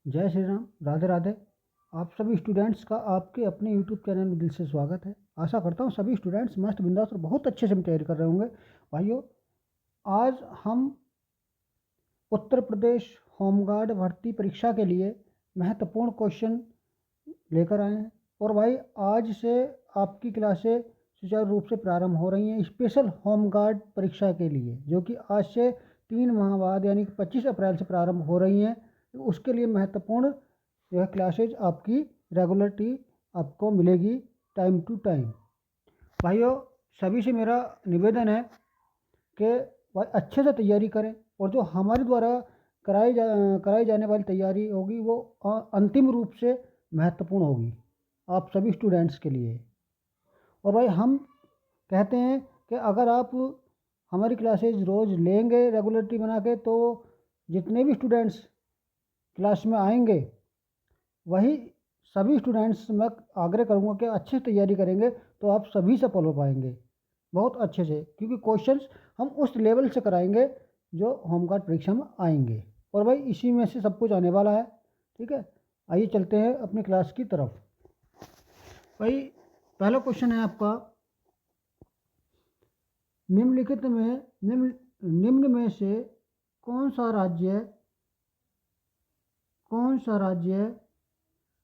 जय श्री राम, राधे राधे। आप सभी स्टूडेंट्स का आपके अपने यूट्यूब चैनल में दिल से स्वागत है। आशा करता हूँ सभी स्टूडेंट्स मस्त बिंदास और बहुत अच्छे से तैयारी कर रहे होंगे। भाइयों, आज हम उत्तर प्रदेश होमगार्ड भर्ती परीक्षा के लिए महत्वपूर्ण क्वेश्चन लेकर आए हैं। और भाई, आज से आपकी क्लासें सुचारू रूप से प्रारंभ हो रही हैं स्पेशल होमगार्ड परीक्षा के लिए, जो कि आज से 3 माह बाद यानी कि 25 अप्रैल से प्रारंभ हो रही हैं। तो उसके लिए महत्वपूर्ण यह क्लासेज आपकी रेगुलरिटी आपको मिलेगी टाइम टू टाइम। भाइयों, सभी से मेरा निवेदन है कि भाई अच्छे से तैयारी करें, और जो हमारे द्वारा कराई जाने वाली तैयारी होगी वो अंतिम रूप से महत्वपूर्ण होगी आप सभी स्टूडेंट्स के लिए। और भाई, हम कहते हैं कि अगर आप हमारी क्लासेज रोज़ लेंगे रेगुलरिटी बना के, तो जितने भी स्टूडेंट्स क्लास में आएंगे वही सभी स्टूडेंट्स मैं आग्रह करूँगा कि अच्छे से तैयारी करेंगे तो आप सभी सफल हो पाएंगे बहुत अच्छे से, क्योंकि क्वेश्चंस हम उस लेवल से कराएंगे जो होमगार्ड परीक्षा में आएंगे। और भाई, इसी में से सब कुछ आने वाला है। ठीक है, आइए चलते हैं अपनी क्लास की तरफ। भाई, पहला क्वेश्चन है आपका, निम्नलिखित में निम्न में से कौन सा राज्य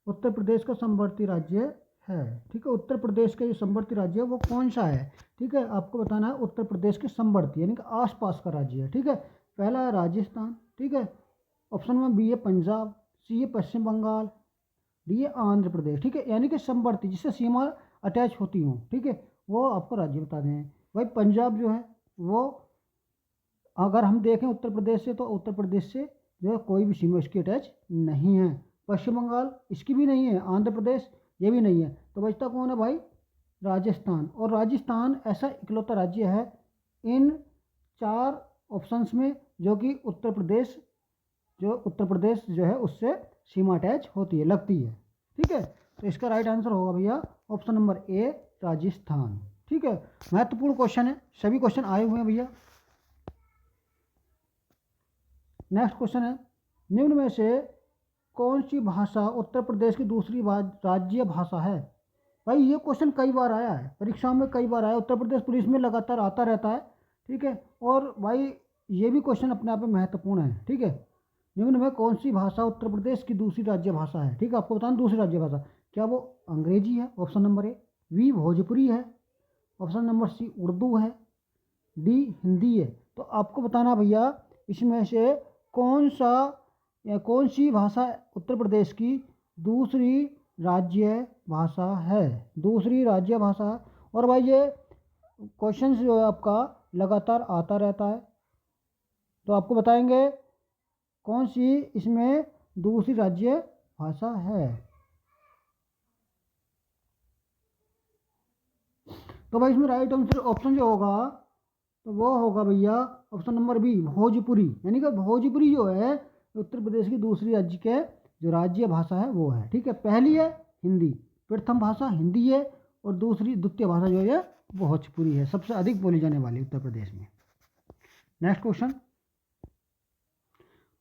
उत्तर प्रदेश का समवर्ती राज्य है। ठीक है, उत्तर प्रदेश का जो समवर्ती राज्य है वो कौन सा है। ठीक है, आपको बताना है उत्तर प्रदेश के समवर्ती यानी कि आसपास का राज्य है। ठीक है, पहला है राजस्थान। ठीक है, ऑप्शन में बी है पंजाब, सी है पश्चिम बंगाल, डी है आंध्र प्रदेश। ठीक है, यानी कि समवर्ती जिससे सीमा अटैच होती हो। ठीक है, वो आपको राज्य बता दें। भाई, पंजाब जो है वो, अगर हम देखें उत्तर प्रदेश से, तो उत्तर प्रदेश से जो है कोई भी सीमा इसकी अटैच नहीं है। पश्चिम बंगाल इसकी भी नहीं है, आंध्र प्रदेश ये भी नहीं है। तो बचता कौन है भाई, राजस्थान। और राजस्थान ऐसा इकलौता राज्य है इन 4 ऑप्शंस में जो कि उत्तर प्रदेश जो है उससे सीमा अटैच होती है, लगती है। ठीक है, तो इसका राइट आंसर होगा भैया ऑप्शन नंबर ए, राजस्थान। ठीक है, महत्वपूर्ण क्वेश्चन है, सभी क्वेश्चन आए हुए हैं भैया। नेक्स्ट क्वेश्चन है, निम्न में से कौन सी भाषा उत्तर प्रदेश की दूसरी राज्य भाषा है। भाई, ये क्वेश्चन कई बार आया है परीक्षाओं में, कई बार आया, उत्तर प्रदेश पुलिस में लगातार आता रहता है। ठीक है, और भाई ये भी क्वेश्चन अपने आप में महत्वपूर्ण है। ठीक है, निम्न में कौन सी भाषा उत्तर प्रदेश की दूसरी राज्य भाषा है। ठीक है, आपको बताना दूसरी राज्य भाषा क्या, वो अंग्रेजी है option number A, B Bhojpuri है, ऑप्शन नंबर सी उर्दू है, डी हिंदी है। तो आपको बताना भैया इसमें से कौन सा या कौन सी भाषा उत्तर प्रदेश की दूसरी राज्य भाषा है, दूसरी राज्य भाषा। और भाई, ये क्वेश्चन जो है आपका लगातार आता रहता है, तो आपको बताएंगे कौन सी इसमें दूसरी राज्य भाषा है। तो भाई, इसमें राइट आंसर ऑप्शन जो होगा तो वो होगा भैया ऑप्शन नंबर बी, भोजपुरी। यानी कि भोजपुरी जो है उत्तर प्रदेश की दूसरी राज्य के जो राज्य भाषा है वो है। ठीक है, पहली है हिंदी, प्रथम भाषा हिंदी है, और दूसरी द्वितीय भाषा जो है भोजपुरी है, सबसे अधिक बोली जाने वाली उत्तर प्रदेश में। नेक्स्ट क्वेश्चन,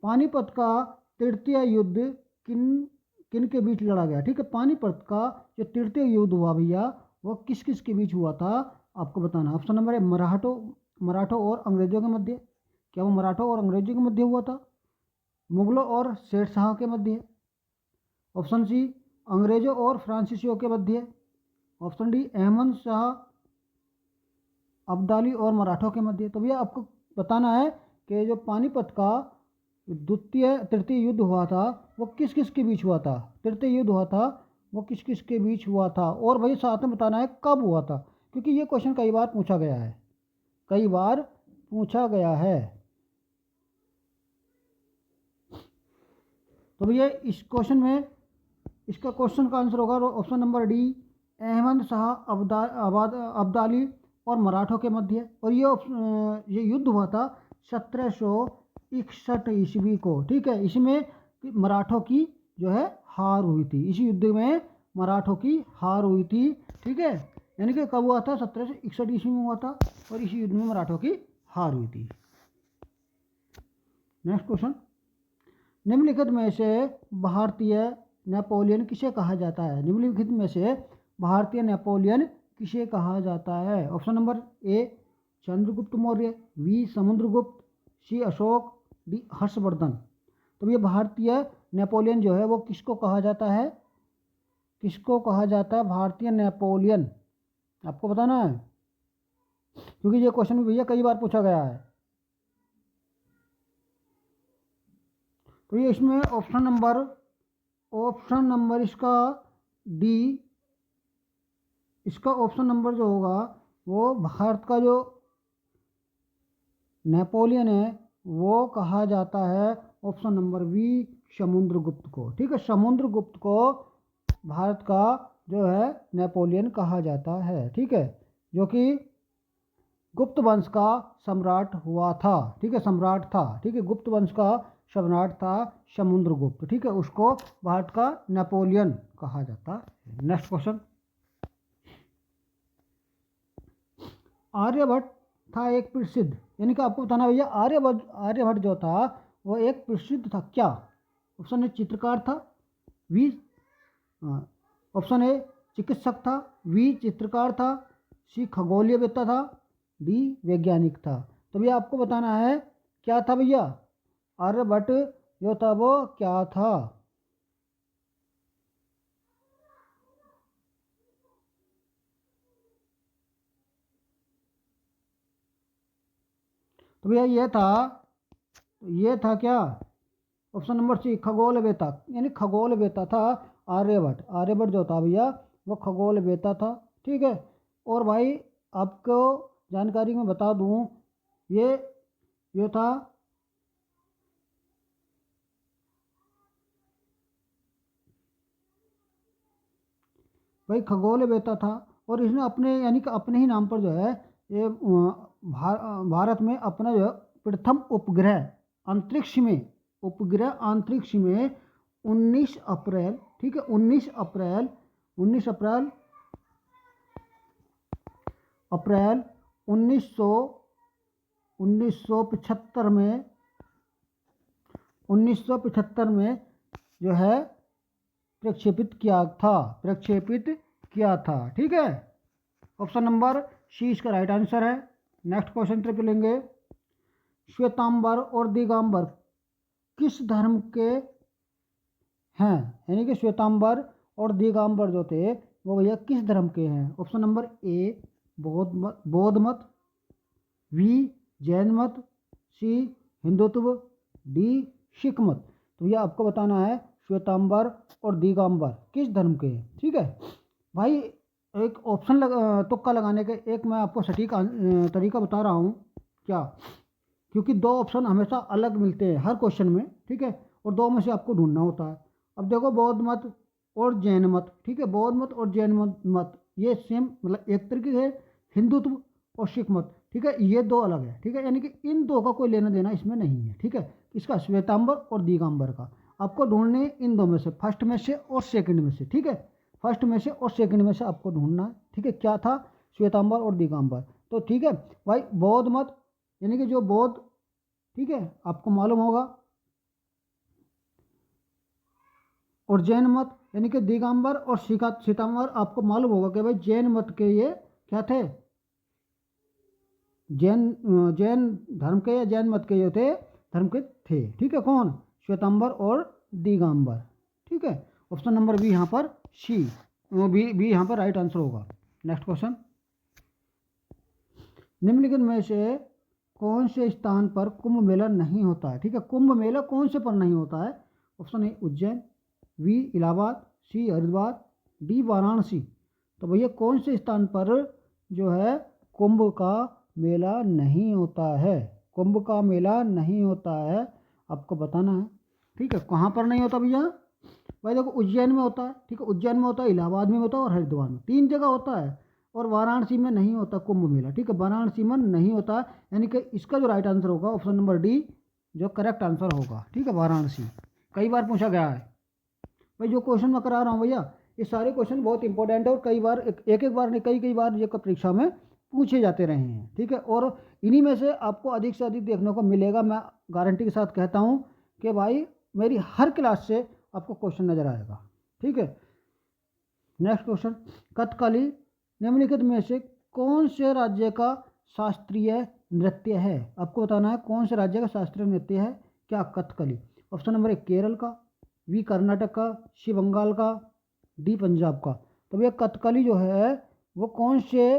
पानीपत का तृतीय युद्ध किन किन के बीच लड़ा गया। ठीक है, पानीपत का जो तृतीय युद्ध हुआ भैया वो किस किस के बीच हुआ था, आपको बताना। ऑप्शन नंबर है मराठों और अंग्रेजों के मध्य। क्या वो मराठों और अंग्रेजों के मध्य हुआ था। मुगलों और शेरशाह के मध्य। ऑप्शन सी, अंग्रेजों और फ्रांसीसियों के मध्य। ऑप्शन डी, अहमद शाह अब्दाली और मराठों के मध्य। तो भैया आपको बताना है कि जो पानीपत का तृतीय युद्ध हुआ था वो किस किस के बीच हुआ था। तृतीय युद्ध हुआ था वो किस किस के बीच हुआ था, और भाई साथ में बताना है कब हुआ था, क्योंकि ये क्वेश्चन कई बार पूछा गया है, कई बार पूछा गया है। तो भैया इस क्वेश्चन में इसका क्वेश्चन का आंसर होगा option number D, Ahmad Shah Abdali और मराठों के मध्य। और ये युद्ध हुआ था 1761 ईस्वी को। ठीक है, इसमें मराठों की जो है हार हुई थी, इस युद्ध में मराठों की हार हुई थी। ठीक है, यानी कि कब हुआ था, 1761 ईस्वी में हुआ था, और इसी युद्ध में मराठों की हार हुई थी। नेक्स्ट क्वेश्चन, निम्नलिखित में से भारतीय नेपोलियन किसे कहा जाता है? निम्नलिखित में से भारतीय नेपोलियन किसे कहा जाता है? Option number A Chandragupta Maurya, B Samudragupta, C Ashoka, D Harshavardhan. तो ये भारतीय नेपोलियन जो है वो किसको कहा जाता है? किसको कहा जाता है भारतीय नेपोलियन? आपको बताना है, क्योंकि ये क्वेश्चन भी भैया कई बार पूछा गया है। तो ये इसमें ऑप्शन नंबर इसका डी, इसका ऑप्शन नंबर जो होगा वो भारत का जो नेपोलियन है वो कहा जाता है ऑप्शन नंबर बी समुद्रगुप्त को। ठीक है, समुद्रगुप्त को भारत का जो है नेपोलियन कहा जाता है। ठीक है, जो कि गुप्त वंश का सम्राट हुआ था। ठीक है, सम्राट था। ठीक है, गुप्त वंश का सम्राट था समुद्रगुप्त। ठीक है, उसको भारत का नेपोलियन कहा जाता है। नेक्स्ट क्वेश्चन, आर्यभट्ट था एक प्रसिद्ध, यानी कि आपको बताना भैया आर्यभट्ट जो था वो एक प्रसिद्ध था क्या? ऑप्शन ए चित्रकार था, बी ऑप्शन ए चिकित्सक था, बी चित्रकार था, सी खगोलीयवेत्ता था, डी वैज्ञानिक था। तो भैया आपको बताना है क्या था भैया, आर्यभट्ट जो था वो क्या था? तो भैया ये था क्या? ऑप्शन नंबर सी खगोलवेत्ता, यानी खगोलवेत्ता था आर्यभट्ट। आर्यभट्ट जो था भैया वो खगोलवेत्ता था। ठीक है, और भाई आपको जानकारी में बता दूं, ये था भाई खगोलवेत्ता था, और इसने अपने यानी कि अपने ही नाम पर जो है ये भारत में अपना जो है प्रथम उपग्रह अंतरिक्ष में 19 अप्रैल, ठीक है 19 अप्रैल 1975 में 1975 में जो है प्रक्षेपित किया था। ठीक है, ऑप्शन नंबर सी इसका राइट आंसर है। नेक्स्ट क्वेश्चन ट्रिप लेंगे, श्वेतांबर और दिगंबर किस धर्म के हैं? यानी कि श्वेतांबर और दिगंबर जो थे वो भैया किस धर्म के हैं? ऑप्शन नंबर ए बौद्ध मत, बी जैन मत, सी हिंदुत्व, डी सिख मत। तो ये आपको बताना है श्वेतांबर और दिगंबर किस धर्म के हैं। ठीक है भाई, एक ऑप्शन तुक्का लगाने के एक मैं आपको सटीक तरीका बता रहा हूँ क्या, क्योंकि दो ऑप्शन हमेशा अलग मिलते हैं हर क्वेश्चन में। ठीक है, और दो में से आपको ढूंढना होता है। अब देखो बौद्ध मत और जैन मत, ठीक है बौद्ध मत और जैन मत ये सेम मतलब एक तरीके से हिंदुत्व और सिख मत, ठीक है ये दो अलग है। ठीक है, यानी कि इन दो का कोई लेना देना इसमें नहीं है। ठीक है, इसका श्वेतांबर और दिगंबर का आपको ढूंढने इन दो में से, फर्स्ट में से और सेकंड में से। ठीक है, फर्स्ट में से और सेकंड में से आपको ढूंढना है। ठीक है, क्या था? श्वेतांबर और दिगंबर। तो ठीक है भाई, बौद्ध मत यानी कि जो बौद्ध, ठीक है आपको मालूम होगा, और जैन मत यानी कि दिगंबर और श्वेतांबर आपको मालूम होगा कि भाई जैन मत के ये क्या थे, जैन धर्म के या जैन मत के जो थे धर्म के थे। ठीक है, कौन? श्वेतांबर और दिगंबर। ठीक है, ऑप्शन नंबर बी यहाँ पर सी, वो बी यहाँ पर राइट आंसर होगा। नेक्स्ट क्वेश्चन, निम्नलिखित में से कौन से स्थान पर कुंभ मेला नहीं होता है? ठीक है, कुंभ मेला कौन से पर नहीं होता है? Option A Ujjain, B Allahabad, C Haridwar, D Varanasi. तो भैया कौन से स्थान पर जो है कुंभ का मेला नहीं होता है? कुंभ का मेला नहीं होता है, आपको बताना है। ठीक है, कहाँ पर नहीं होता भैया? भाई देखो उज्जैन में होता है, ठीक है उज्जैन में होता है, इलाहाबाद में होता है और हरिद्वार में, तीन जगह होता है। और वाराणसी में नहीं होता कुंभ मेला। ठीक है, वाराणसी में नहीं होता, यानी कि इसका जो राइट आंसर होगा ऑप्शन नंबर डी जो करेक्ट आंसर होगा। ठीक है, वाराणसी कई बार पूछा गया है भाई, जो क्वेश्चन मैं करा रहा हूँ भैया ये सारे क्वेश्चन बहुत इंपॉर्टेंट है और कई बार एक बार नहीं कई बार ये परीक्षा में पूछे जाते रहे हैं। ठीक है, और इन्हीं में से आपको अधिक से अधिक देखने को मिलेगा। मैं गारंटी के साथ कहता हूँ कि भाई मेरी हर क्लास से आपको क्वेश्चन नज़र आएगा। ठीक है, नेक्स्ट क्वेश्चन, कथकली निम्नलिखित में से कौन से राज्य का शास्त्रीय नृत्य है? आपको बताना है कौन से राज्य का शास्त्रीय नृत्य है क्या कथकली। ऑप्शन नंबर 1 केरल का, बी कर्नाटक का, सी बंगाल का, डी पंजाब का। तो भैया कथकली जो है वो कौन से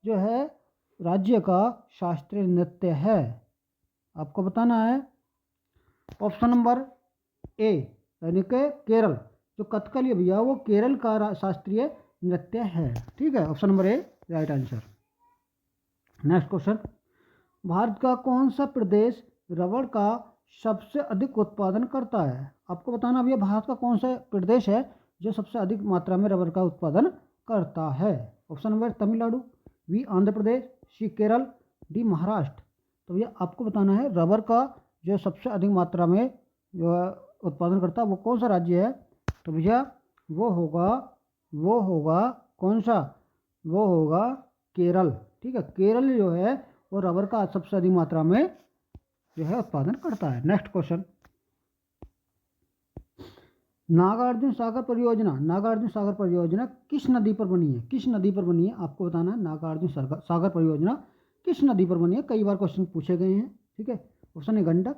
जो है राज्य का शास्त्रीय नृत्य है, आपको बताना है। ऑप्शन नंबर ए यानी कि केरल, जो कथकली है भैया वो केरल का शास्त्रीय नृत्य है। ठीक है, ऑप्शन नंबर ए right answer. Next question, Bharat का कौन सा प्रदेश रबड़ का सबसे अधिक उत्पादन करता है? आपको बताना भैया भारत का कौन सा प्रदेश है जो सबसे अधिक मात्रा में रबड़ का उत्पादन करता है। Option number Tamil Nadu, B Andhra Pradesh, C Kerala, D Maharashtra. तो भैया आपको बताना है रबर का जो सबसे अधिक मात्रा में जो उत्पादन करता है वो कौन सा राज्य है। तो भैया वो होगा कौन सा, वो होगा केरल। ठीक है, केरल जो है वो रबर का सबसे अधिक मात्रा में जो है उत्पादन करता है। नेक्स्ट क्वेश्चन, नागार्जुन सागर परियोजना किस नदी पर बनी है? किस नदी पर बनी है आपको बताना है। नागार्जुन सागर परियोजना किस नदी पर बनी है? कई बार क्वेश्चन पूछे गए हैं। ठीक है, ऑप्शन है गंडक,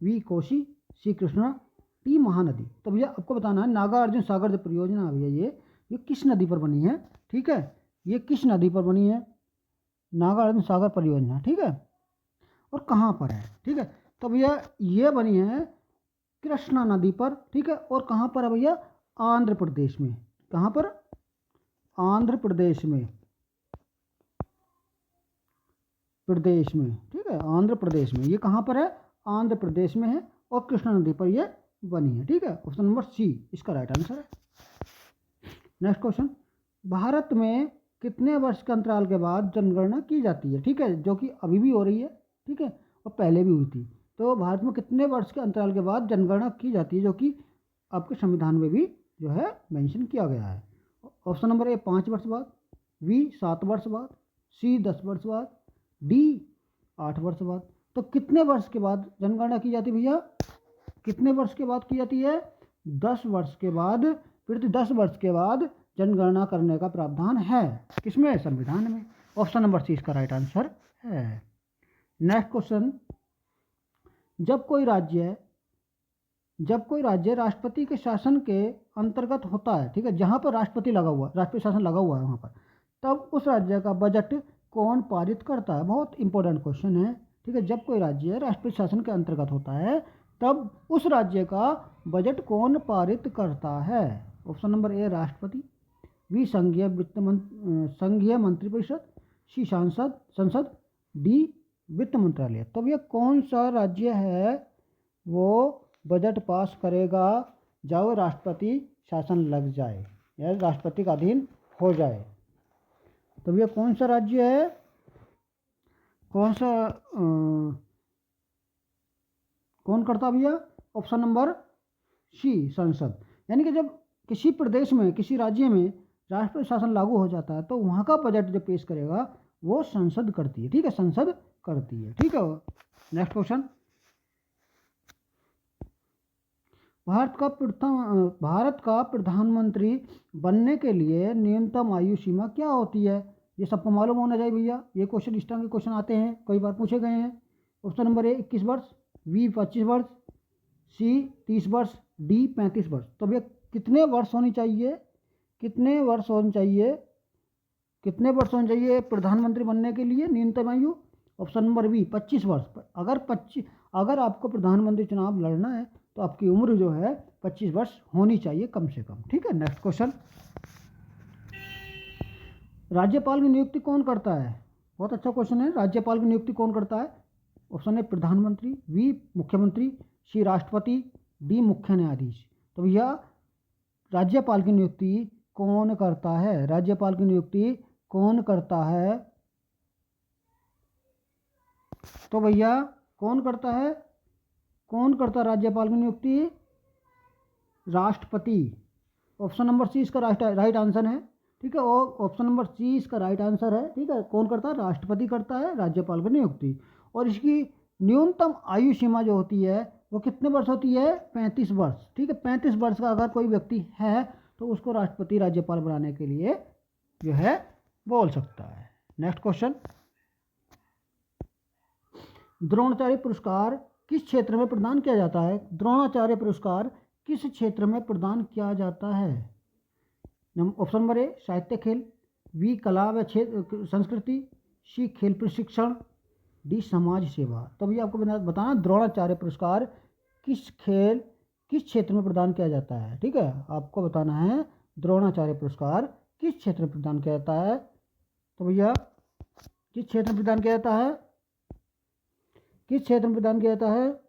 बी कोसी, सी कृष्णा, डी महानदी। तो भैया आपको बताना है नागार्जुन सागर जो परियोजना है भैया ये किस नदी पर बनी है। ठीक है, ये किस नदी पर बनी है नागार्जुन सागर परियोजना। ठीक है, और कहाँ पर है। ठीक है, तो भैया ये बनी है कृष्णा नदी पर। ठीक है, और कहाँ पर है भैया, आंध्र प्रदेश में। कहाँ पर, आंध्र प्रदेश में, ठीक है, आंध्र प्रदेश में। ये कहाँ पर है, आंध्र प्रदेश में है और कृष्णा नदी पर ये बनी है। ठीक है, ऑप्शन नंबर सी इसका राइट आंसर है। नेक्स्ट क्वेश्चन, भारत में कितने वर्ष के अंतराल के बाद जनगणना की जाती है? ठीक है, जो कि अभी भी हो रही है। ठीक है, और पहले भी हुई थी। तो भारत में कितने वर्ष के अंतराल के बाद जनगणना की जाती है, जो कि आपके संविधान में भी जो है मेंशन किया गया है। ऑप्शन नंबर ए 5 वर्ष बाद, बी 7 वर्ष बाद, सी 10 वर्ष बाद, डी 8 वर्ष बाद। तो कितने वर्ष के बाद जनगणना की जाती है भैया? कितने वर्ष के बाद की जाती है? 10 वर्ष के बाद। फिर 10 वर्ष के बाद जनगणना करने का प्रावधान है किसमें, संविधान में। ऑप्शन नंबर सी इसका राइट आंसर है। नेक्स्ट क्वेश्चन, जब कोई राज्य राष्ट्रपति के शासन के अंतर्गत होता है, ठीक है, जहाँ पर राष्ट्रपति लगा हुआ, राष्ट्रपति शासन लगा हुआ है वहाँ पर, तब उस राज्य का बजट कौन पारित करता है? बहुत इंपॉर्टेंट क्वेश्चन है। ठीक है, जब कोई राज्य राष्ट्रपति शासन के अंतर्गत होता है तब उस राज्य का बजट कौन पारित करता है? ऑप्शन नंबर ए राष्ट्रपति, बी संघीय मंत्रिपरिषद, सी संसद, डी वित्त मंत्रालय। तब ये कौन सा राज्य है वो बजट पास करेगा जब राष्ट्रपति शासन लग जाए या राष्ट्रपति का अधीन हो जाए? तो ये कौन सा राज्य है, कौन करता भैया? ऑप्शन नंबर सी संसद। यानी कि जब किसी प्रदेश में, किसी राज्य में राष्ट्रपति शासन लागू हो जाता है तो वहाँ का बजट जो पेश करेगा वो संसद करती है। ठीक है, संसद करती है। ठीक है, नेक्स्ट क्वेश्चन, भारत का प्रधानमंत्री बनने के लिए न्यूनतम आयु सीमा क्या होती है? ये सबको मालूम होना चाहिए भैया, ये क्वेश्चन इस तरह के क्वेश्चन आते हैं, कई बार पूछे गए हैं। ऑप्शन नंबर ए 21 वर्ष, बी 25 वर्ष, सी 30 वर्ष, डी 35 वर्ष। तो भैया कितने वर्ष होनी चाहिए, कितने वर्ष होनी चाहिए प्रधानमंत्री बनने के लिए न्यूनतम आयु? ऑप्शन नंबर बी 25 वर्ष। अगर आपको प्रधानमंत्री चुनाव लड़ना है तो आपकी उम्र जो है 25 वर्ष होनी चाहिए कम से कम। ठीक है, नेक्स्ट क्वेश्चन, राज्यपाल की नियुक्ति कौन करता है? बहुत अच्छा क्वेश्चन है। राज्यपाल की नियुक्ति कौन करता है? ऑप्शन है प्रधानमंत्री, बी मुख्यमंत्री, सी राष्ट्रपति, डी मुख्य न्यायाधीश। तो भैया राज्यपाल की नियुक्ति कौन करता है? राज्यपाल की नियुक्ति कौन करता है? तो भैया कौन करता है, राज्यपाल की नियुक्ति? राष्ट्रपति। ऑप्शन नंबर सी इसका राइट आंसर है। ठीक है, और ऑप्शन नंबर सी इसका राइट आंसर है। ठीक है, कौन करता है? राष्ट्रपति करता है राज्यपाल की नियुक्ति। और इसकी न्यूनतम आयु सीमा जो होती है वो कितने वर्ष होती है? 35 वर्ष। ठीक है, 35 वर्ष का अगर कोई व्यक्ति है तो उसको राष्ट्रपति राज्यपाल बनाने के लिए जो है बोल सकता है। नेक्स्ट क्वेश्चन, द्रोणाचार्य पुरस्कार किस क्षेत्र में प्रदान किया जाता है? द्रोणाचार्य पुरस्कार किस क्षेत्र में प्रदान किया जाता है? ऑप्शन नंबर ए साहित्य खेल, बी कला व संस्कृति, सी खेल प्रशिक्षण, डी समाज सेवा। तो भैया आपको बताना द्रोणाचार्य पुरस्कार किस क्षेत्र में प्रदान किया जाता है। ठीक है, आपको बताना है द्रोणाचार्य पुरस्कार किस क्षेत्र में प्रदान किया जाता है। तो भैया किस क्षेत्र में प्रदान किया जाता है? किस क्षेत्र में प्रदान किया जाता है?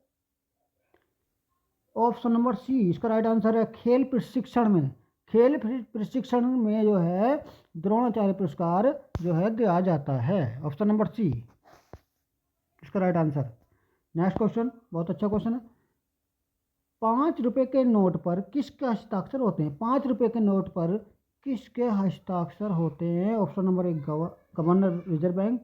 ऑप्शन नंबर सी इसका राइट आंसर है, खेल प्रशिक्षण में। खेल प्रशिक्षण में जो है द्रोणाचार्य पुरस्कार जो है दिया जाता है। ऑप्शन नंबर सी इसका राइट आंसर। नेक्स्ट क्वेश्चन, बहुत अच्छा क्वेश्चन है। 5 रुपए के नोट पर किसके हस्ताक्षर होते हैं? 5 रुपए के नोट पर किसके हस्ताक्षर होते हैं? Option number 1 governor reserve bank,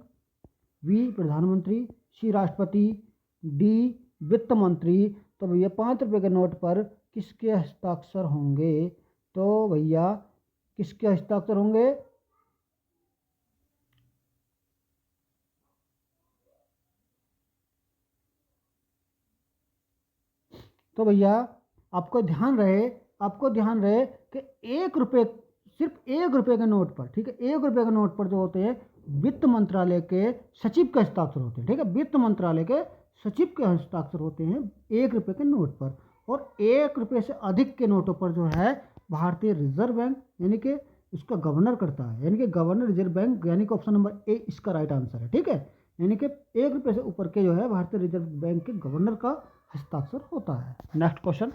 B प्रधानमंत्री, सी राष्ट्रपति, डी वित्त मंत्री। तो भैया 5 रुपए के नोट पर किसके हस्ताक्षर होंगे? तो भैया किसके हस्ताक्षर होंगे? तो भैया आपको ध्यान रहे कि 1 रुपये, सिर्फ 1 रुपये के नोट पर, ठीक है, 1 रुपये के नोट पर जो होते हैं वित्त मंत्रालय के सचिव के हस्ताक्षर होते हैं। ठीक है, वित्त मंत्रालय के सचिव के हस्ताक्षर होते हैं 1 रुपये के नोट पर। और 1 रुपये से अधिक के नोटों पर जो है भारतीय रिजर्व बैंक यानी कि इसका गवर्नर करता है, यानी कि गवर्नर रिजर्व बैंक, यानी कि ऑप्शन नंबर ए इसका राइट आंसर है। ठीक है, यानी कि 1 रुपये से ऊपर के जो है भारतीय रिजर्व बैंक के गवर्नर का हस्ताक्षर होता है। नेक्स्ट क्वेश्चन,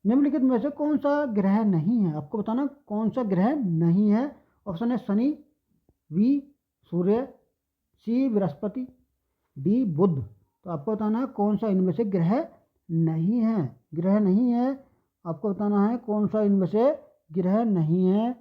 निम्नलिखित में से कौन सा ग्रह नहीं है? आपको बताना कौन सा ग्रह नहीं है। ऑप्शन है सनी, बी सूर्य, सी बृहस्पति, डी बुध। तो आपको बताना कौन सा इनमें से ग्रह नहीं है। ग्रह नहीं है, आपको बताना है कौन सा इनमें से ग्रह नहीं है।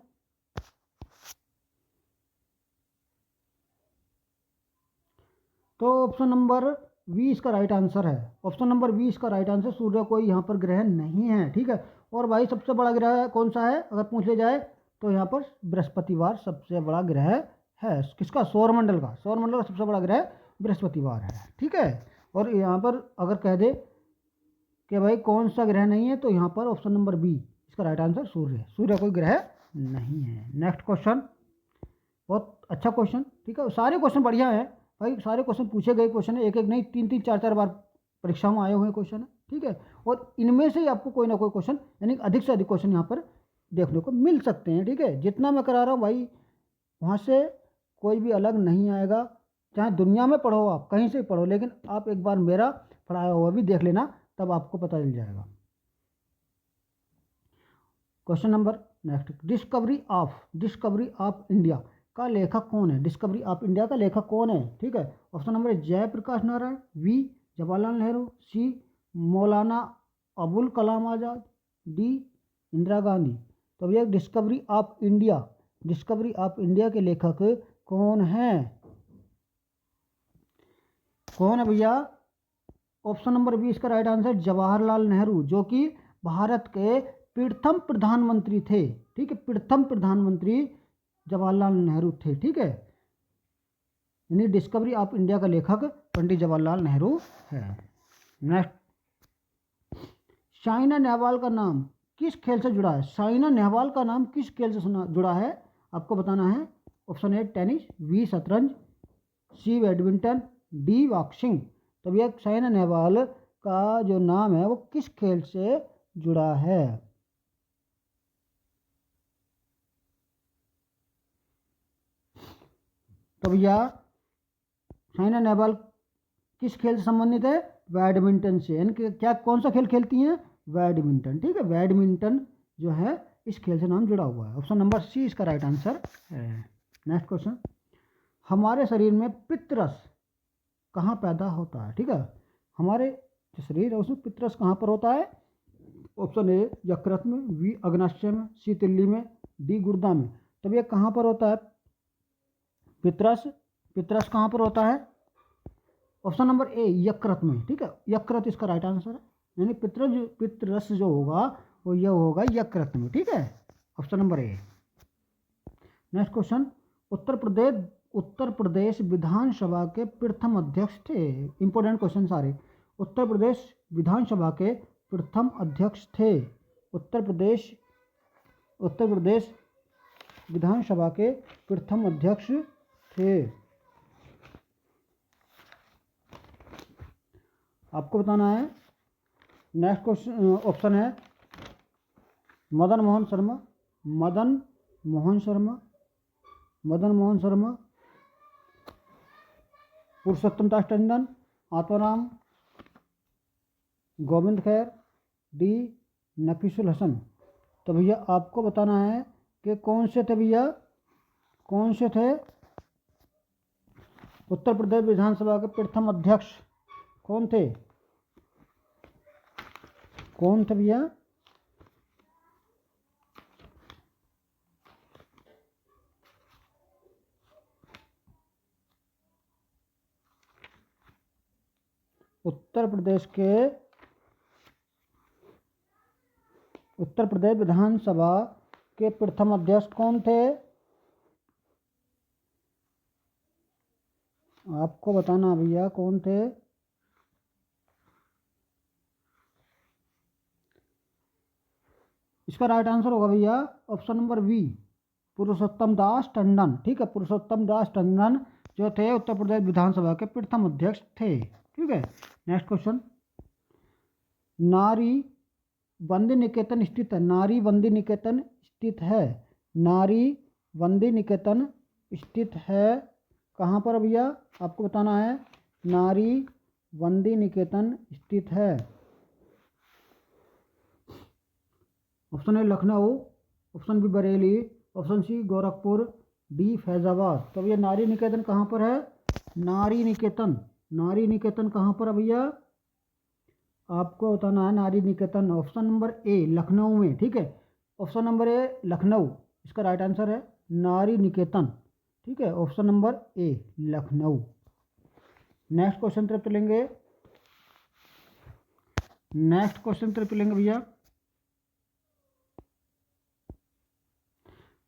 तो ऑप्शन नंबर 20 का राइट आंसर है। ऑप्शन नंबर 20 का राइट आंसर, सूर्य कोई यहाँ पर ग्रह नहीं है। ठीक है, और भाई सबसे बड़ा ग्रह कौन सा है अगर पूछ लिया जाए तो यहाँ पर बृहस्पतिवार सबसे बड़ा ग्रह है। किसका? सौरमंडल का। सौरमंडल का सबसे बड़ा ग्रह बृहस्पतिवार है। ठीक है, और यहाँ पर अगर कह दे कि भाई कौन सा ग्रह नहीं है तो यहाँ पर ऑप्शन नंबर बी इसका राइट आंसर सूर्य। सूर्य कोई ग्रह नहीं है। नेक्स्ट क्वेश्चन, बहुत अच्छा क्वेश्चन। ठीक है, सारे क्वेश्चन बढ़िया है भाई, सारे क्वेश्चन पूछे गए क्वेश्चन है, एक एक नहीं 3 3 4 4 बार परीक्षाओं में आए हुए क्वेश्चन है। ठीक है, और इनमें से ही आपको कोई ना कोई क्वेश्चन यानी अधिक से अधिक क्वेश्चन यहाँ पर देखने को मिल सकते हैं। ठीक है, जितना मैं करा रहा हूँ भाई वहाँ से कोई भी अलग नहीं आएगा, चाहे दुनिया में पढ़ो आप कहीं से पढ़ो, लेकिन आप एक बार मेरा पढ़ाया हुआ भी देख लेना, तब आपको पता चल जाएगा। Question number next, discovery of India का लेखक कौन है? डिस्कवरी ऑफ इंडिया का लेखक कौन है? ठीक है, option number Jayaprakash Narayan, B Jawaharlal Nehru, C Maulana Abul Kalam Azad, D Indira Gandhi. तो भैया डिस्कवरी ऑफ इंडिया के लेखक कौन है? कौन है भैया? ऑप्शन नंबर बी इसका राइट आंसर जवाहरलाल नेहरू, जो कि भारत के प्रथम प्रधानमंत्री थे। ठीक है, प्रथम प्रधानमंत्री जवाहरलाल नेहरू थे। ठीक है, यानी डिस्कवरी ऑफ इंडिया का लेखक पंडित जवाहरलाल नेहरू है। नेक्स्ट, साइना नेहवाल का नाम किस खेल से जुड़ा है? साइना नेहवाल का नाम किस खेल से जुड़ा है? आपको बताना है। ऑप्शन ए टेनिस, बी शतरंज, सी बैडमिंटन, डी बॉक्सिंग। तो भैया साइना नेहवाल का जो नाम है वो किस खेल से जुड़ा है? तो भैया साइना नेहवाल किस खेल से संबंधित है? बैडमिंटन से। यानी कि क्या, कौन सा खेल खेलती हैं? बैडमिंटन। ठीक है, बैडमिंटन जो है इस खेल से नाम जुड़ा हुआ है। ऑप्शन नंबर सी इसका राइट आंसर है। नेक्स्ट क्वेश्चन, हमारे शरीर में पित्तरस कहाँ पैदा होता है? ठीक है, हमारे जो शरीर है उसमें पित्तरस कहाँ पर होता है? ऑप्शन ए यकृत में, बी अग्नाशय में, सी तिल्ली में, डी गुर्दा में। तो भैया कहाँ पर होता है पित्तरस? पित्तरस कहाँ पर होता है? ऑप्शन नंबर ए यकृत में, ठीक है, यकृत इसका राइट आंसर है, यानी पितरस जो होगा वो यह होगा यकृत में, ठीक है, option number A. Next question, Uttar Pradesh विधानसभा के प्रथम अध्यक्ष थे। इंपॉर्टेंट क्वेश्चन सारे। उत्तर प्रदेश विधानसभा के प्रथम अध्यक्ष थे। उत्तर प्रदेश विधानसभा के प्रथम अध्यक्ष थे। आपको बताना है। नेक्स्ट क्वेश्चन ऑप्शन है मदन मोहन शर्मा, पुरुषोत्तम दास टंडन, आत्माराम गोविंद खैर, डी नफीसुल हसन। तो भैया आपको बताना है कि कौन से थे भैया, कौन से थे उत्तर प्रदेश विधानसभा के प्रथम अध्यक्ष, कौन थे भैया? उत्तर प्रदेश विधानसभा के प्रथम अध्यक्ष कौन थे? आपको बताना भैया कौन थे। इसका राइट आंसर होगा भैया ऑप्शन नंबर बी, पुरुषोत्तम दास टंडन, ठीक है, पुरुषोत्तम दास टंडन जो थे उत्तर प्रदेश विधानसभा के प्रथम अध्यक्ष थे, ठीक है। नेक्स्ट क्वेश्चन, नारी बंदी निकेतन स्थित है, नारी बंदी निकेतन स्थित है, नारी बंदी निकेतन स्थित है कहाँ पर भैया? आपको बताना है। नारी बंदी निकेतन स्थित है, option A Lucknow, option B Bareilly, option C Gorakhpur, D Faizabad. तो भैया नारी निकेतन कहाँ पर है? नारी निकेतन कहाँ पर है भैया? आपको बताना है नारी निकेतन ऑप्शन नंबर ए लखनऊ में, ठीक है, ऑप्शन नंबर ए लखनऊ इसका राइट आंसर है, नारी निकेतन, ठीक है, ऑप्शन नंबर ए लखनऊ। नेक्स्ट क्वेश्चन तरफ चलेंगे, भैया।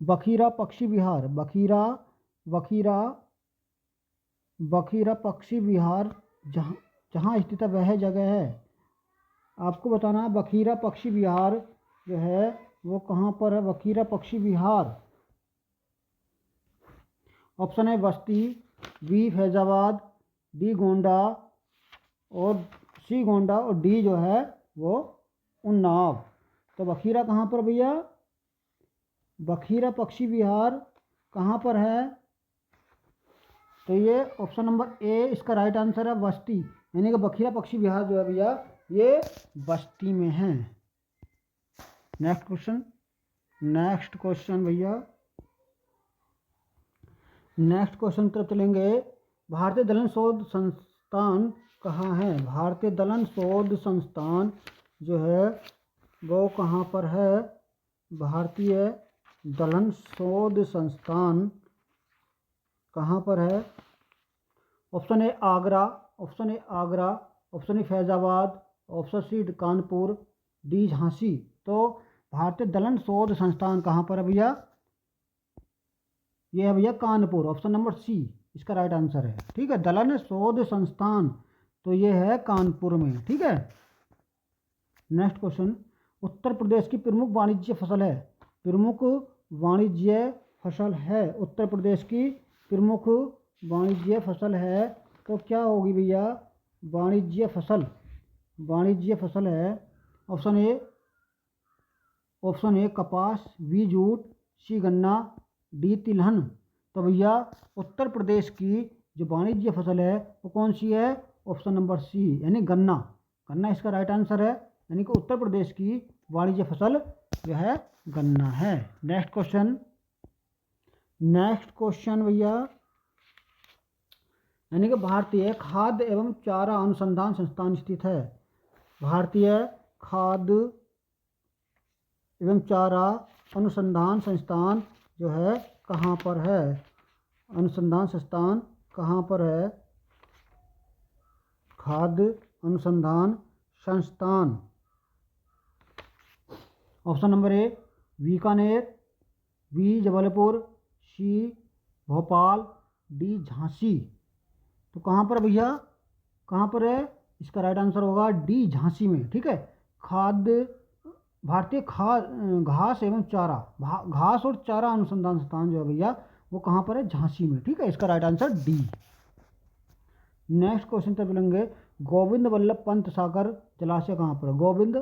बखीरा पक्षी विहार, बखीरा पक्षी विहार जहाँ स्थित है वह जगह है। आपको बताना है बखीरा पक्षी विहार जो है वो कहाँ पर है? बखीरा पक्षी विहार, ऑप्शन है बस्ती, बी फैजाबाद, डी गोंडा और सी गोंडा और डी जो है वो उन्नाव। तो बखीरा कहाँ पर भैया? बखीरा पक्षी विहार कहाँ पर है? तो ये ऑप्शन नंबर ए इसका राइट आंसर है, बस्ती, यानी कि बखीरा पक्षी विहार जो है भैया ये बस्ती में है। नेक्स्ट क्वेश्चन भैया, नेक्स्ट क्वेश्चन तरफ चलेंगे। भारतीय दलन शोध संस्थान कहाँ है? भारतीय दलन शोध संस्थान जो है वो कहाँ पर है? भारतीय दलन शोध संस्थान कहाँ पर है? Option A Agra, option A Faizabad, option C Kanpur, D Jhansi. तो भारतीय दलन शोध संस्थान कहाँ पर है भैया? ये है भैया कानपुर, ऑप्शन नंबर सी इसका राइट आंसर है, ठीक है, दलन शोध संस्थान तो ये है कानपुर में, ठीक है। नेक्स्ट क्वेश्चन, उत्तर प्रदेश की प्रमुख वाणिज्य फसल है, उत्तर प्रदेश की प्रमुख वाणिज्य फसल है, तो क्या होगी भैया? वाणिज्य फसल है ऑप्शन ए कपास, बी जूट, सी गन्ना, डी तिलहन। तो भैया उत्तर प्रदेश की जो वाणिज्य फसल है वो कौन सी है? ऑप्शन नंबर सी यानी गन्ना इसका राइट आंसर है, यानी कि उत्तर प्रदेश की वाणिज्य फसल जो है गन्ना है। नेक्स्ट क्वेश्चन भैया, यानी कि भारतीय खाद्य एवं चारा अनुसंधान संस्थान स्थित है। भारतीय खाद्य एवं चारा अनुसंधान संस्थान जो है कहाँ पर है? अनुसंधान संस्थान कहाँ पर है? खाद्य अनुसंधान संस्थान। Option number A Bikaner, B Jabalpur, C Bhopal, D Jhansi. तो कहाँ पर भैया, कहाँ पर है? इसका राइट आंसर होगा डी झांसी में। ठीक है, खाद्य भारतीय घास एवं चारा घास और चारा अनुसंधान संस्थान जो है भैया वो कहाँ पर है? झांसी में। ठीक है, इसका right answer D. Next question तक मिलेंगे, गोविंद वल्लभ पंत सागर जलाशय कहाँ पर है? गोविंद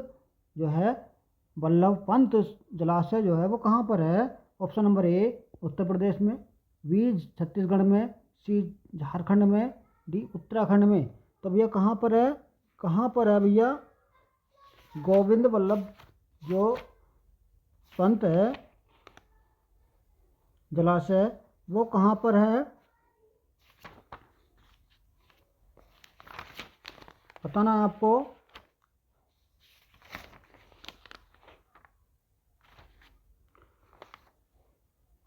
जो है वल्लभ पंत जलाशय जो है वो कहाँ पर है? ऑप्शन नंबर ए उत्तर प्रदेश में, बी छत्तीसगढ़ में, सी झारखंड में, डी उत्तराखंड में। तो भैया कहाँ पर है? कहाँ पर है भैया गोविंद वल्लभ जो पंत है जलाशय वो कहाँ पर है? बताना है आपको।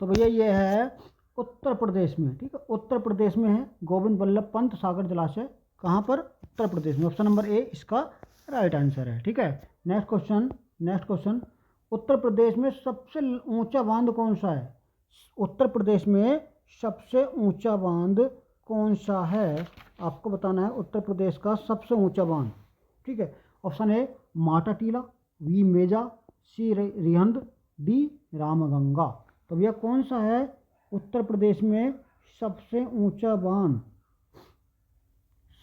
तो भैया ये है उत्तर प्रदेश में। ठीक है, उत्तर प्रदेश में है गोविंद वल्लभ पंत सागर जलाशय। कहाँ पर? उत्तर प्रदेश में। ऑप्शन नंबर ए इसका राइट आंसर है। ठीक है, नेक्स्ट क्वेश्चन, उत्तर प्रदेश में सबसे ऊंचा बांध कौन सा है? उत्तर प्रदेश में सबसे ऊंचा बांध कौन सा है? आपको बताना है उत्तर प्रदेश का सबसे ऊंचा बांध। ठीक है, ऑप्शन ए माटा टीला, बी मेजा, सी रिहंद, डी रामगंगा। तो भैया कौन सा है उत्तर प्रदेश में सबसे ऊंचा बांध?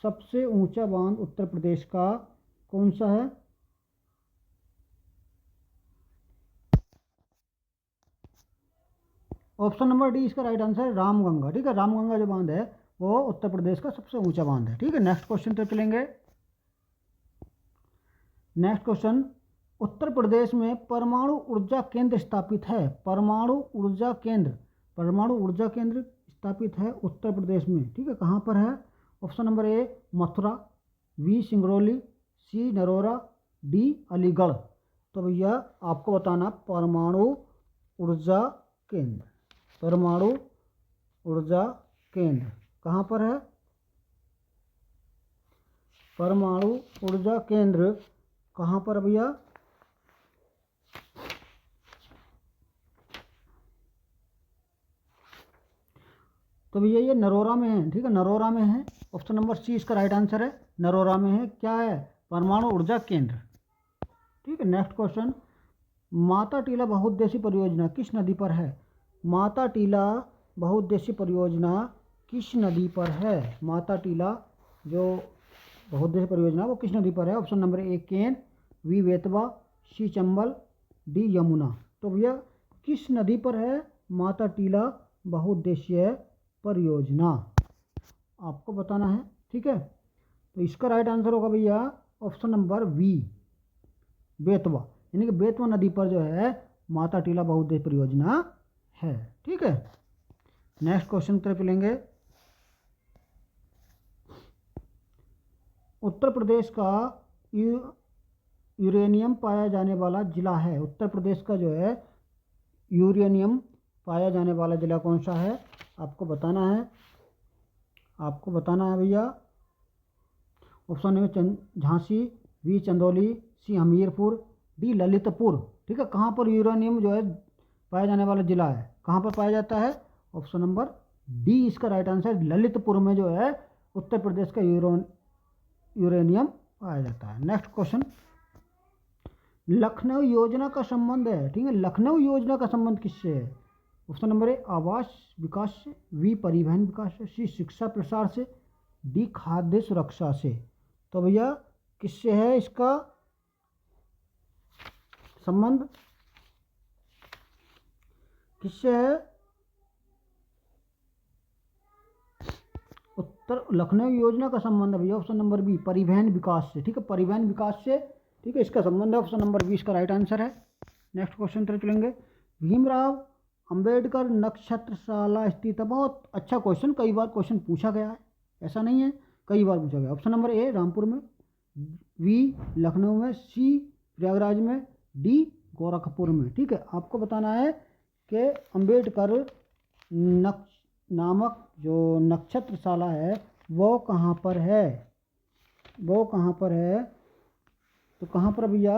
सबसे ऊंचा बांध उत्तर प्रदेश का कौन सा है? ऑप्शन नंबर डी इसका राइट आंसर है रामगंगा। ठीक है, रामगंगा जो बांध है वो उत्तर प्रदेश का सबसे ऊंचा बांध है। ठीक है, नेक्स्ट क्वेश्चन पे चलेंगे। नेक्स्ट क्वेश्चन, उत्तर प्रदेश में परमाणु ऊर्जा केंद्र स्थापित है। परमाणु ऊर्जा केंद्र स्थापित है उत्तर प्रदेश में। ठीक है, कहाँ पर है? Option number A Mathura, B Singrauli, C Narora, D Aligarh. तो भैया आपको बताना परमाणु ऊर्जा केंद्र, परमाणु ऊर्जा केंद्र कहाँ पर है? परमाणु ऊर्जा केंद्र कहाँ पर भैया? तो भैया ये नरोरा में है। ठीक है, नरोरा में है। ऑप्शन नंबर सी इसका राइट आंसर है, नरोरा में है। क्या है? परमाणु ऊर्जा केंद्र। ठीक है, नेक्स्ट क्वेश्चन, माता टीला बहुउद्देशीय परियोजना किस नदी पर है? माता टीला बहुउद्देशीय परियोजना किस नदी पर है? माता टीला जो बहुउद्देशीय परियोजना वो किस नदी पर है? Option number A Ken, B Betwa, C Chambal, D Yamuna. तो भैया किस नदी पर है माता टीला बहुउद्देशीय परियोजना? आपको बताना है। ठीक है, तो इसका राइट आंसर होगा भैया ऑप्शन नंबर बी बेतवा, यानी कि बेतवा नदी पर जो है माता टीला बहुउद्देशीय परियोजना है। ठीक है, नेक्स्ट क्वेश्चन की तरफ चलेंगे। उत्तर प्रदेश का यूरेनियम पाया जाने वाला जिला है। उत्तर प्रदेश का जो है यूरेनियम पाया जाने वाला जिला कौन सा है? आपको बताना है, आपको बताना है भैया। Option A Jhansi, B Chandauli, C Hamirpur, D Lalitpur. ठीक है, कहाँ पर यूरेनियम जो है पाया जाने वाला जिला है, कहाँ पर पाया जाता है? ऑप्शन नंबर डी इसका राइट आंसर, ललितपुर में जो है उत्तर प्रदेश का यूरेनियम पाया जाता है। नेक्स्ट क्वेश्चन, लखनऊ योजना का संबंध है। ठीक है, लखनऊ योजना का संबंध किससे है? ऑप्शन नंबर ए आवास विकास से, बी परिवहन विकास से, सी शिक्षा प्रसार से, डी खाद्य सुरक्षा से। तो भैया किससे है इसका संबंध? किससे है? उत्तर लखनऊ योजना का संबंध भैया ऑप्शन नंबर बी परिवहन विकास से। ठीक है, परिवहन विकास से। ठीक है, इसका संबंध है ऑप्शन नंबर 20 का राइट आंसर है। नेक्स्ट क्वेश्चन तरफ चलेंगे। भीमराव अंबेडकर नक्षत्रशाला स्थित है। बहुत अच्छा क्वेश्चन, कई बार क्वेश्चन पूछा गया है, ऐसा नहीं है, कई बार पूछा गया। ऑप्शन नंबर ए रामपुर में, बी लखनऊ में, सी प्रयागराज में, डी गोरखपुर में। ठीक है, आपको बताना है कि अंबेडकर नामक जो नक्षत्रशाला है वो कहाँ पर है। वो कहाँ पर है? तो कहाँ पर भैया,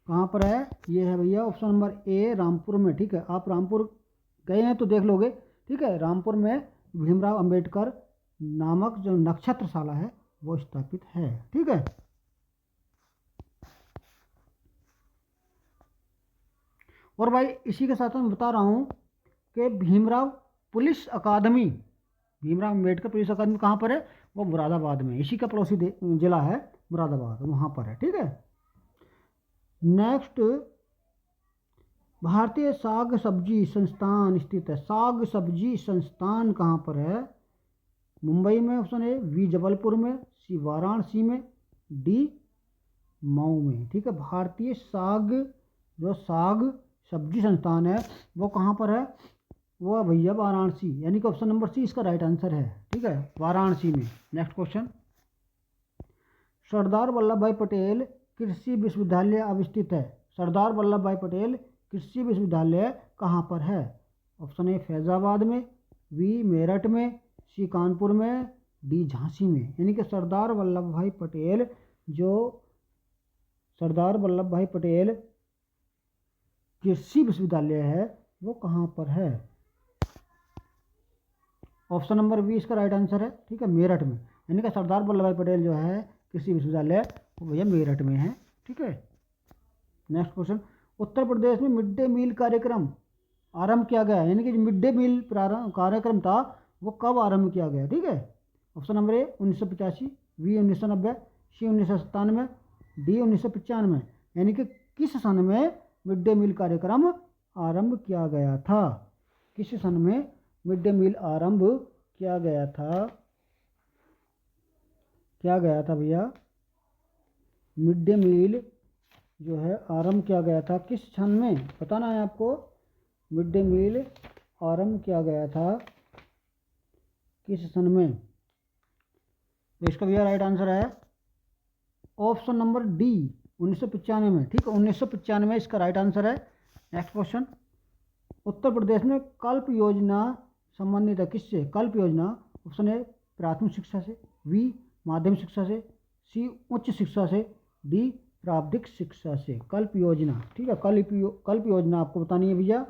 कहाँ पर है? ये है भैया ऑप्शन नंबर ए, रामपुर में। ठीक है, आप रामपुर गए हैं तो देख लोगे। ठीक है, रामपुर में भीमराव अंबेडकर नामक जो नक्षत्रशाला है वो स्थापित है। ठीक है, और भाई इसी के साथ मैं बता रहा हूँ कि भीमराव पुलिस अकादमी, भीमराव अंबेडकर पुलिस अकादमी कहाँ पर है? वो मुरादाबाद में, इसी का पड़ोसी जिला है मुरादाबाद, वहाँ पर है। ठीक है, नेक्स्ट, भारतीय साग सब्जी संस्थान स्थित है। साग सब्जी संस्थान कहाँ पर है? मुंबई में ऑप्शन ए, बी जबलपुर में, सी वाराणसी में, डी मऊ में। ठीक है, भारतीय साग, जो साग सब्जी संस्थान है वो कहाँ पर है? वो है भैया वाराणसी, यानी कि ऑप्शन नंबर सी इसका राइट आंसर है। ठीक है, वाराणसी में। नेक्स्ट क्वेश्चन, सरदार वल्लभ भाई पटेल कृषि विश्वविद्यालय अवस्थित है। सरदार वल्लभ भाई पटेल कृषि विश्वविद्यालय कहाँ पर है? ऑप्शन ए फैजाबाद में, बी मेरठ में, सी कानपुर में, डी झांसी में। यानी कि सरदार वल्लभ भाई पटेल, जो सरदार वल्लभ भाई पटेल कृषि विश्वविद्यालय है वो कहाँ पर है? ऑप्शन नंबर बी इसका राइट आंसर है। ठीक है, मेरठ में। यानी कि सरदार वल्लभ भाई पटेल जो है कृषि विश्वविद्यालय वो भैया मेरठ में है। ठीक है, नेक्स्ट क्वेश्चन, उत्तर प्रदेश में मिड डे मील कार्यक्रम आरंभ किया गया, यानी कि जो मिड डे मील कार्यक्रम था वो कब आरंभ किया गया? ठीक है, option number A 1985, B 1990, C 1997, D 1995। यानी कि किस सन में मिड डे मील कार्यक्रम आरंभ किया गया था? किस सन में मिड डे मील आरंभ किया गया था? क्या गया था भैया? मिड डे मील जो है आरंभ किया गया था किस सन में? बताना है आपको। मिड डे मील आरंभ किया गया था किस सन में? तो इसका भैया राइट आंसर है ऑप्शन नंबर डी 1995 में। ठीक है, 1995 इसका राइट आंसर है। नेक्स्ट क्वेश्चन, उत्तर प्रदेश में कल्प योजना संबंधित है किससे? कल्प योजना, ऑप्शन ए प्राथमिक शिक्षा से, बी माध्यमिक शिक्षा से, सी उच्च शिक्षा से, डी प्राविधिक शिक्षा से। कल्प योजना, ठीक है, कल्प योजना आपको बतानी है भैया।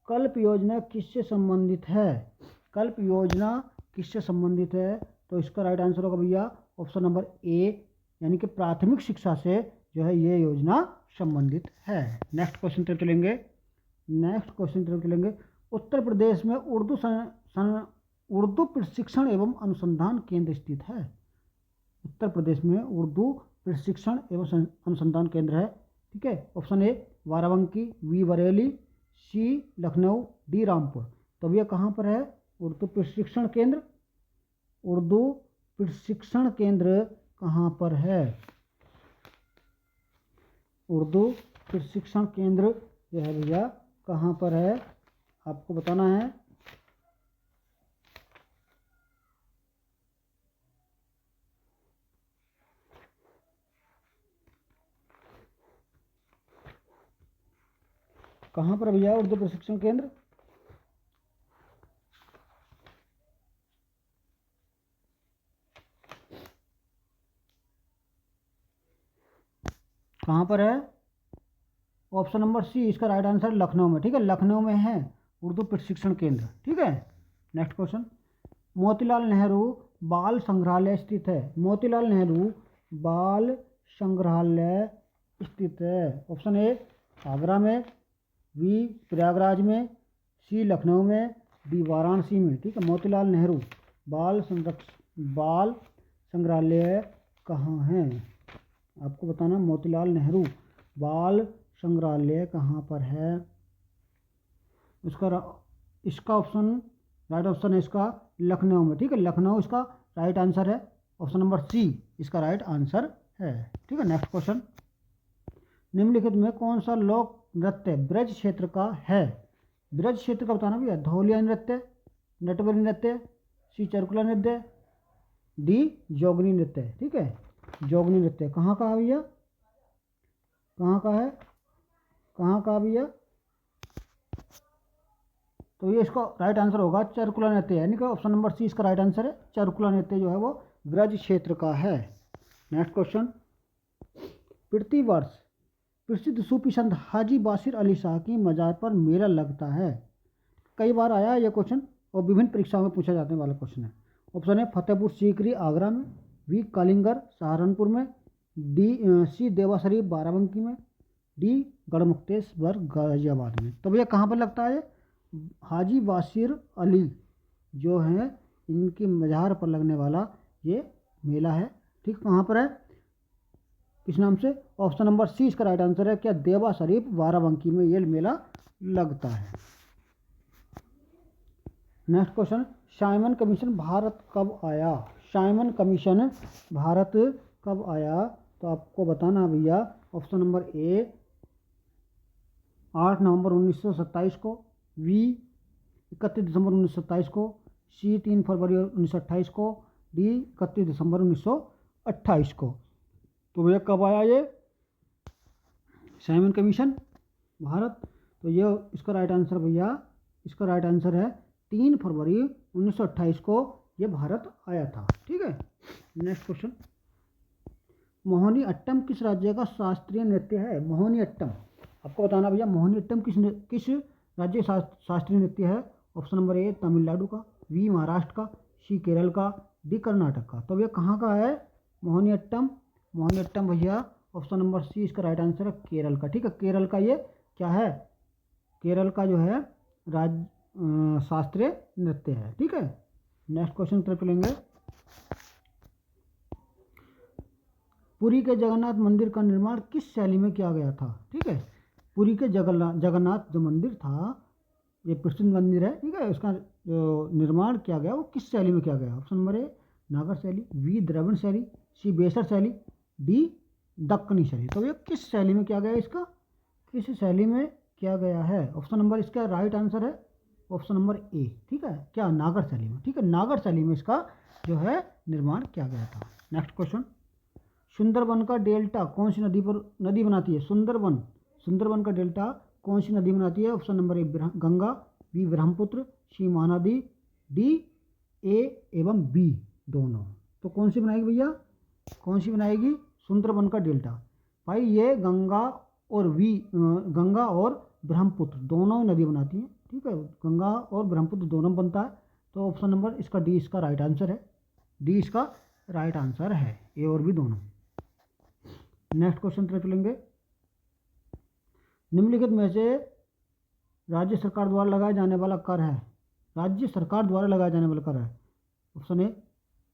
कल्प योजना किससे संबंधित है? कल्प योजना किससे संबंधित है? तो इसका राइट आंसर होगा भैया ऑप्शन नंबर ए, यानी कि प्राथमिक शिक्षा से जो है ये योजना संबंधित है। नेक्स्ट क्वेश्चन तरफ चलेंगे। नेक्स्ट क्वेश्चन तरफ चलेंगे, उत्तर प्रदेश में उर्दू प्रशिक्षण एवं अनुसंधान केंद्र स्थित है। उत्तर प्रदेश में उर्दू प्रशिक्षण एवं अनुसंधान केंद्र है। ठीक है, option A Barabanki, B Bareilly, C Lucknow, D Rampur. तो भैया कहाँ पर है उर्दू प्रशिक्षण केंद्र? उर्दू प्रशिक्षण केंद्र कहाँ पर है? उर्दू प्रशिक्षण केंद्र जो है भैया कहाँ पर है आपको बताना है। कहाँ पर भैया उर्दू प्रशिक्षण केंद्र? कहाँ पर है? ऑप्शन नंबर सी इसका राइट आंसर लखनऊ में। ठीक है, लखनऊ में है उर्दू प्रशिक्षण केंद्र। ठीक है, नेक्स्ट क्वेश्चन, मोतीलाल नेहरू बाल संग्रहालय स्थित है। मोतीलाल नेहरू बाल संग्रहालय स्थित है। ऑप्शन ए आगरा में, बी प्रयागराज में, सी लखनऊ में, डी वाराणसी में। ठीक है, मोतीलाल नेहरू बाल संग्रहालय कहाँ है आपको बताना। मोतीलाल नेहरू बाल संग्रहालय कहाँ पर है? इसका ऑप्शन राइट ऑप्शन है इसका लखनऊ में। ठीक है, लखनऊ इसका राइट आंसर है। ऑप्शन नंबर सी इसका राइट आंसर है। ठीक है, नेक्स्ट क्वेश्चन, निम्नलिखित में कौन सा लोक नृत्य ब्रज क्षेत्र का है? ब्रज क्षेत्र का बताना भैया। धौलिया नृत्य, नटबरी नृत्य, सी चरकुला नृत्य, डी जोगनी नृत्य। ठीक है, जोगनी नृत्य कहाँ का है भैया? कहाँ का है? कहाँ का भैया? तो ये इसका राइट आंसर होगा चरकुला नृत्य, यानी कि ऑप्शन नंबर सी इसका राइट आंसर है। चरकुला नृत्य जो है वो ब्रज क्षेत्र का है। नेक्स्ट क्वेश्चन, प्रतिवर्ष प्रसिद्ध सूफी संत हाजी बासिर अली शाह की मज़ार पर मेला लगता है। कई बार आया है यह क्वेश्चन और विभिन्न परीक्षाओं में पूछा जाने वाला क्वेश्चन है। ऑप्शन है फतेहपुर सीकरी आगरा में, बी कलिंगर सहारनपुर में, सी देवा शरीफ बाराबंकी में, डी गढ़मुक्तेश्वर गाजियाबाद में। तो भैया कहाँ पर लगता है? हाजी बासिर अली जो है इनकी मज़ार पर लगने वाला ये मेला है। ठीक, कहाँ पर है, किस नाम से? ऑप्शन नंबर सी इसका राइट आंसर है। क्या देवा शरीफ बाराबंकी में ये मेला लगता है। Next question, Simon commission Bharat कब आया? साइमन कमीशन भारत कब आया? तो आपको बताना भैया, ऑप्शन नंबर ए 8 नवंबर 1927 को, बी 31 दिसंबर 1927 को, सी 3 फरवरी 1928 को, डी 31 दिसंबर 1928 को। तो भैया कब आया ये साइमन कमीशन भारत? तो ये इसका राइट आंसर भैया, इसका राइट आंसर है 3 फरवरी 1928 को ये भारत आया था। ठीक है। नेक्स्ट क्वेश्चन, मोहिनी अट्टम किस राज्य का शास्त्रीय नृत्य है? मोहिनी अट्टम आपको बताना भैया, मोहिनी अट्टम किस राज्य का शास्त्रीय नृत्य है? ऑप्शन नंबर ए तमिलनाडु का, बी महाराष्ट्र का, सी केरल का, डी कर्नाटक का। तो भैया कहाँ का है मोहिनी अट्टम? मोहिनी अट्टम भैया ऑप्शन नंबर सी इसका राइट आंसर है केरल का। ठीक है, केरल का ये क्या है? केरल का जो है शास्त्रीय नृत्य है। ठीक है। नेक्स्ट क्वेश्चन तरफ लेंगे, पुरी के जगन्नाथ मंदिर का निर्माण किस शैली में किया गया था? ठीक है, पुरी के जगन्नाथ जो मंदिर था ये प्रसिद्ध मंदिर है। ठीक है, उसका जो निर्माण किया गया वो किस शैली में किया गया? ऑप्शन नंबर ए नागर शैली, बी द्रविड़ शैली, सी बेसर शैली, डी दक्कनी शैली। तो ये किस शैली में किया गया? इसका किस शैली में किया गया है? ऑप्शन नंबर इसका राइट आंसर है ऑप्शन नंबर ए। ठीक है, क्या नागर शैली में। ठीक है, नागर शैली में इसका जो है निर्माण किया गया था। नेक्स्ट क्वेश्चन, सुंदरबन का डेल्टा कौन सी नदी बनाती है? सुंदरबन का डेल्टा कौन सी नदी बनाती है? Option number A Ganga, B Brahmaputra, C Mahanadi, D A एवं बी दोनों। तो कौन सी बनाएगी भैया? कौन सी बनाएगी? सुंदरबन का डेल्टा भाई ये गंगा और ब्रह्मपुत्र दोनों नदी बनाती हैं। ठीक है, गंगा और ब्रह्मपुत्र दोनों बनता है। तो ऑप्शन नंबर इसका डी इसका राइट आंसर है। डी इसका राइट आंसर है, ए और बी दोनों। नेक्स्ट क्वेश्चन तरफ चलेंगे, निम्नलिखित में से राज्य सरकार द्वारा लगाया जाने वाला कर है? राज्य सरकार द्वारा लगाया जाने वाला कर है। ऑप्शन ए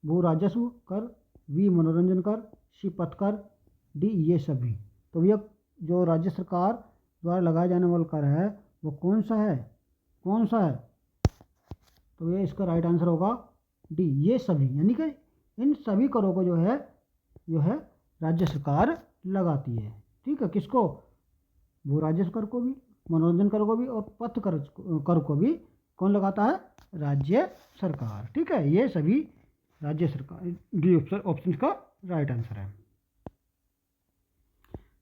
भू राजस्व कर, बी मनोरंजन कर, सी पथ कर, डी ये सभी। तो भैया जो राज्य सरकार द्वारा लगाया जाने वाला कर है वो कौन सा है? कौन सा है? तो ये इसका राइट आंसर होगा डी ये सभी, यानी कि इन सभी करों को जो है राज्य सरकार लगाती है। ठीक है, किसको? भू राजस्व कर को भी, मनोरंजन कर को भी और पथ कर को भी कौन लगाता है? राज्य सरकार। ठीक है, ये सभी राज्य सरकार, डी ऑप्शन का राइट आंसर है।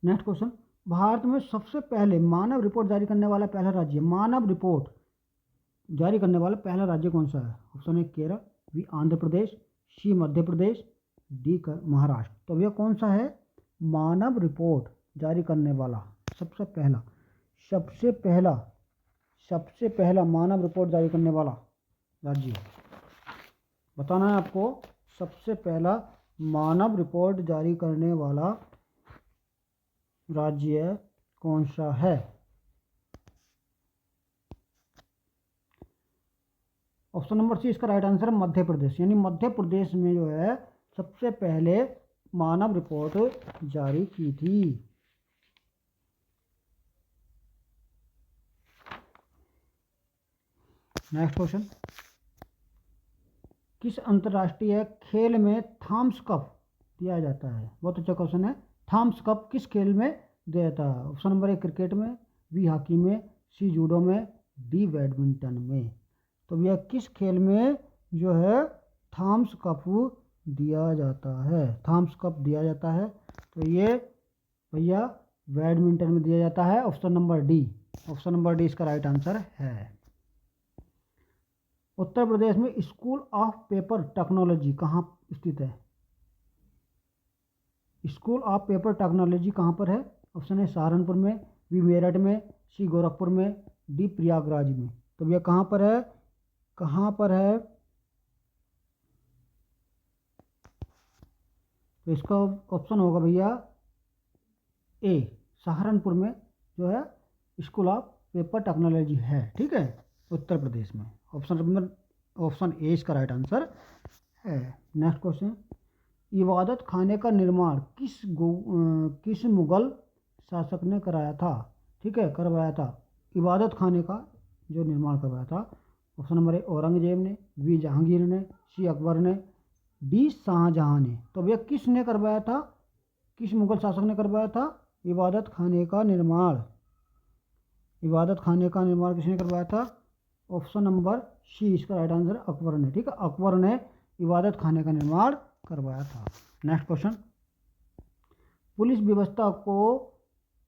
नेक्स्ट क्वेश्चन, भारत में सबसे पहले मानव रिपोर्ट जारी करने वाला पहला राज्य, मानव रिपोर्ट जारी करने वाला पहला राज्य कौन सा है? Option A Kerala, B Andhra Pradesh, C Madhya Pradesh, D Maharashtra. तो भैया कौन सा है मानव रिपोर्ट जारी करने वाला सबसे पहला मानव रिपोर्ट जारी करने वाला राज्य? बताना है आपको, सबसे पहला मानव रिपोर्ट जारी करने वाला राज्य कौन सा है? ऑप्शन नंबर सी इसका राइट आंसर है मध्य प्रदेश, यानी मध्य प्रदेश में जो है सबसे पहले मानव रिपोर्ट जारी की थी। नेक्स्ट क्वेश्चन, किस अंतर्राष्ट्रीय खेल में थॉमस कप दिया जाता है? बहुत अच्छा क्वेश्चन है। थॉमस कप किस खेल में दिया जाता है? ऑप्शन नंबर ए क्रिकेट में, बी हॉकी में, सी जूडो में, डी बैडमिंटन में। तो भैया किस खेल में जो है थॉमस कप दिया जाता है? थॉमस कप दिया जाता है तो ये भैया बैडमिंटन में दिया जाता है। ऑप्शन नंबर डी इसका राइट आंसर है। उत्तर प्रदेश में स्कूल ऑफ पेपर टेक्नोलॉजी कहाँ स्थित है? स्कूल ऑफ पेपर टेक्नोलॉजी कहाँ पर है? ऑप्शन है सहारनपुर में, बी मेरठ में, सी गोरखपुर में, डी प्रयागराज में। तो भैया कहाँ पर है? कहाँ पर है? तो इसका ऑप्शन होगा भैया ए, सहारनपुर में जो है स्कूल ऑफ पेपर टेक्नोलॉजी है। ठीक है, उत्तर प्रदेश में। ऑप्शन ए इसका राइट आंसर है। नेक्स्ट क्वेश्चन, इबादत खाने का निर्माण किस मुगल शासक ने कराया था? ठीक है, करवाया था। इबादत खाने का जो निर्माण करवाया था, ऑप्शन नंबर ए औरंगजेब ने, बी जहांगीर ने, सी अकबर ने, डी शाहजहां ने। तो भैया किसने करवाया था? किस मुगल शासक ने करवाया था इबादत खाने का निर्माण? इबादत खाने का निर्माण किसने करवाया था? ऑप्शन नंबर सी इसका राइट आंसर अकबर ने। ठीक है, अकबर ने इबादत खाने का निर्माण करवाया था। नेक्स्ट क्वेश्चन, पुलिस व्यवस्था को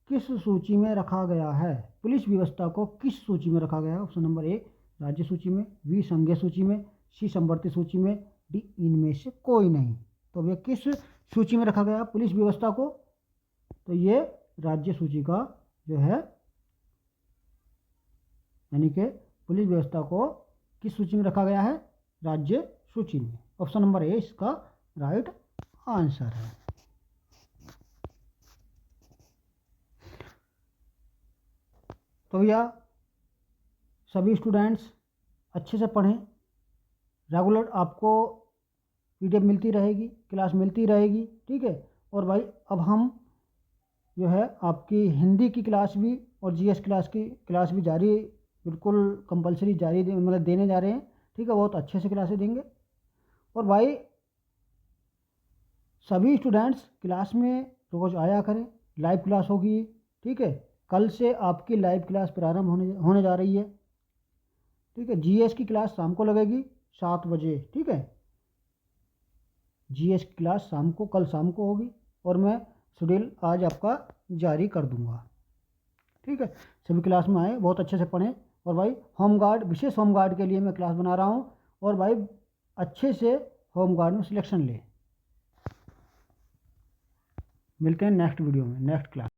किस सूची में रखा गया है? पुलिस व्यवस्था को किस सूची में रखा गया है? ऑप्शन नंबर ए राज्य सूची में, बी संघीय सूची में, सी संवर्ती सूची में, डी इनमें से कोई नहीं। तो भैया किस सूची में रखा गया पुलिस व्यवस्था को? तो ये राज्य सूची का जो है, यानी कि पुलिस व्यवस्था को किस सूची में रखा गया है? राज्य सूची में। ऑप्शन नंबर ए इसका राइट आंसर है। तो भैया सभी स्टूडेंट्स अच्छे से पढ़ें। रेगुलर आपको पीडीएफ मिलती रहेगी, क्लास मिलती रहेगी। ठीक है, और भाई अब हम जो है आपकी हिंदी की क्लास भी और जीएस क्लास भी जारी, बिल्कुल कंपलसरी जारी मतलब देने जा रहे हैं। ठीक है, बहुत अच्छे से क्लासेस देंगे। और भाई सभी स्टूडेंट्स क्लास में रोज़ आया करें, लाइव क्लास होगी। ठीक है, कल से आपकी लाइव क्लास प्रारंभ होने जा रही है। ठीक है, जीएस की क्लास शाम को लगेगी 7 बजे। ठीक है, जीएस की क्लास कल शाम को होगी और मैं शेड्यूल आज आपका जारी कर दूंगा। ठीक है, सभी क्लास में आए, बहुत अच्छे से पढ़ें। और भाई होमगार्ड, विशेष होमगार्ड के लिए मैं क्लास बना रहा हूँ, और भाई अच्छे से होमगार्ड में सिलेक्शन लें। मिलते हैं नेक्स्ट वीडियो में, नेक्स्ट क्लास।